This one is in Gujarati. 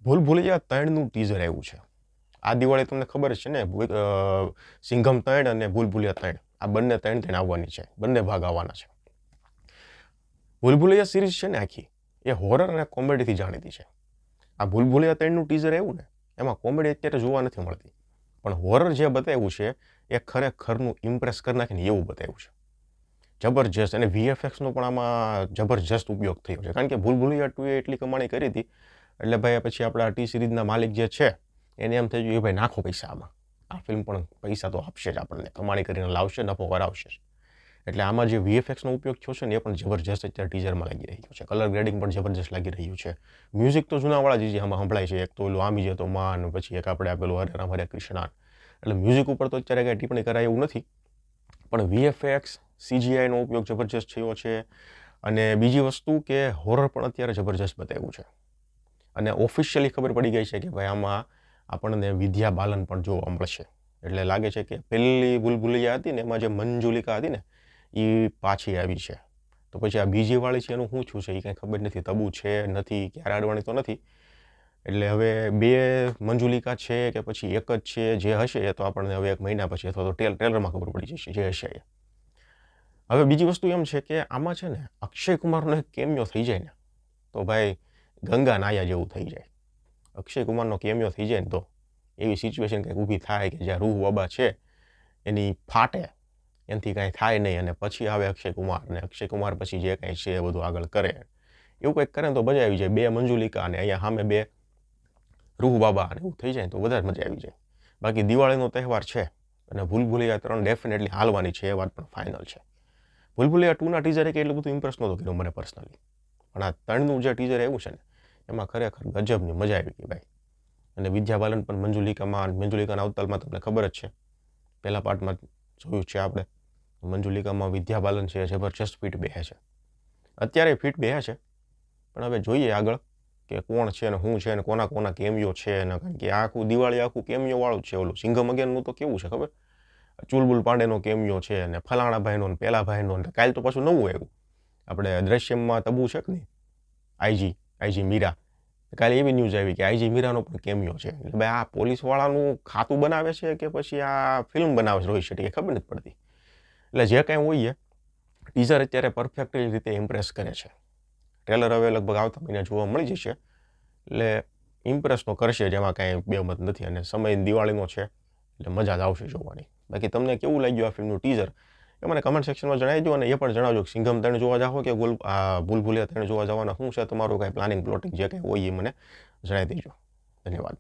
ભૂલ ભૂલૈયા 3નું ટીઝર આવ્યું છે. આ દિવાળી તમને ખબર જ છે ને, સિંઘમ 3 અને ભૂલ ભૂલૈયા 3 આ બંને 3 આવવાની છે, બંને ભાગ આવવાના છે. ભૂલ ભૂલૈયા સિરીઝ છે ને આખી એ હોરર અને કોમેડીથી જાણીતી છે. આ ભૂલ ભૂલૈયા 3નું ટીઝર આવ્યું ને એમાં કોમેડી અત્યારે જોવા નથી મળતી, પણ હોરર જે બતાવ્યું છે એ ખરેખરનું ઇમ્પ્રેસ કરી નાખીને એવું બતાવ્યું છે. જબરજસ્ત. અને VFXનો પણ આમાં જબરજસ્ત ઉપયોગ થયો છે, કારણ કે ભૂલ ભૂલૈયા 2એ એટલી કમાણી કરી હતી એટલે ભાઈ પછી આપણા ટી સિરીઝના માલિક જે છે એને એમ થઈ ગયું એ ભાઈ નાખો પૈસા આમાં, આ ફિલ્મ પણ પૈસા તો આપશે જ આપણને, કમાણી કરીને લાવશે, નફો કરાવશે. એટલે આમાં જે VFXનો ઉપયોગ થયો છે ને એ પણ જબરજસ્ત અત્યારે ટીઝરમાં લાગી રહ્યો છે. કલર ગ્રેડિંગ પણ જબરજસ્ત લાગી રહ્યું છે. મ્યુઝિક તો જૂનાવાળા જ આમાં સંભળાય છે. એક તો ઓલું આમી જતો માન, પછી એક આપણે આપેલું હરે રામ હરે કૃષ્ણ. એટલે મ્યુઝિક ઉપર તો અત્યારે કાંઈ ટિપ્પણી કરાય એવું નથી, પણ VFX CGIનો ઉપયોગ જબરજસ્ત થયો છે. અને બીજી વસ્તુ કે હોરર પણ અત્યારે જબરજસ્ત બતાવ્યું છે. અને ઓફિશિયલી ખબર પડી ગઈ છે કે ભાઈ આમાં આપણને વિદ્યા બાલન પણ જોવા મળશે. એટલે લાગે છે કે પહેલી ભૂલ ભૂલૈયા હતી ને એમાં જે મંજુલિકા હતી ને એ પાછી આવી છે. તો પછી આ બીજી વાળી છે એનું શું થયું છે એ કાંઈ ખબર નથી. તબુ છે નથી, ક્યારે અડવાણી તો નથી. એટલે હવે બે મંજુલિકા છે કે પછી એક જ છે, જે હશે એ તો આપણને હવે 1 મહિના પછી અથવા તો ટ્રેલરમાં ખબર પડી જશે જે હશે એ. હવે બીજી વસ્તુ એમ છે કે આમાં છે ને અક્ષય કુમારનો એક કેમિયો થઈ જાય ને તો ભાઈ ગંગા નાયા જેવું થઈ જાય. અક્ષય કુમારનો કેમિયો થઈ જાય ને તો એવી સિચ્યુએશન કંઈક ઊભી થાય કે જ્યાં રૂહ બાબા છે એની ફાટે, એનાથી કાંઈ થાય નહીં, અને પછી આવે અક્ષય કુમાર, અને અક્ષય કુમાર પછી જે કાંઈ છે એ બધું આગળ કરે. એવું કંઈક કરે ને તો મજા આવી જાય. 2 મંજુલિકા અને અહીંયા સામે 2 રૂહ બાબા અને એવું થઈ જાય તો વધારે મજા આવી જાય. બાકી દિવાળીનો તહેવાર છે અને ભૂલ ભૂલૈયા 3 ડેફિનેટલી હાલવાની છે, એ વાત પણ ફાઇનલ છે. ભૂલ ભૂલૈયા 2ના ટીઝરે કે એટલું બધું ઇમ્પ્રેસ નહોતો કર્યો મને પર્સનલી, પણ આ 3નું જે ટીઝર આવ્યું છે ને એમાં ખરેખર ગજબની મજા આવી ગઈ ભાઈ. અને વિદ્યા બાલન પણ મંજુલિકાના અવતારમાં તમને ખબર જ છે, પહેલા પાર્ટમાં જોયું છે આપણે. મંજુલિકામાં વિદ્યા બાલન છે જબરજસ્ત ફિટ બેસે છે, અત્યારે ફિટ બેસે છે, પણ હવે જોઈએ આગળ કે કોણ છે ને શું છે ને કોના કોના કેમિયો છે ને. કારણ કે આખું દિવાળી આખું કેમિયો વાળું જ છે. ઓલું સિંઘમ અગેનનું તો કેવું છે ખબર, ચુલબુલ પાંડેનો કેમિયો છે અને ફલાણા ભાઈનો ને પેલા ભાઈનો, ને કાલ તો પાછું નવું આવ્યું આપણે દ્રશ્યમમાં તબુ છે કે નહીં, આઈજી મીરા. કાલે એવી ન્યૂઝ આવી કે આઈજી મીરાનો પણ કેમિયો છે. એટલે ભાઈ આ પોલીસવાળાનું ખાતું બનાવે છે કે પછી આ ફિલ્મ બનાવે છે રોહિત શેટ્ટી, એ ખબર નથી પડતી. એટલે જે કાંઈ હોય ટીઝર અત્યારે પરફેક્ટ રીતે ઇમ્પ્રેસ કરે છે. ટ્રેલર હવે લગભગ આવતા મહિને જોવા મળી જશે, એટલે ઇમ્પ્રેસ તો કરશે જ, એમાં કાંઈ બેમત નથી. અને સમય દિવાળીનો છે એટલે મજા જ આવશે જોવાની. બાકી તમને કેવું લાગ્યું આ ફિલ્મનું ટીઝર એ મને કમેન્ટ સેક્શનમાં જણાવી દો. અને એ પણ જણાવજો કે સિંઘમ 3 જોવા જાઓ કે ભૂલ ભૂલૈયા 3 જોવા જવાના શું છે તમારું કાંઈ પ્લાનિંગ પ્લોટિંગ જે કાંઈ હોય એ મને જણાવી દેજો. ધન્યવાદ.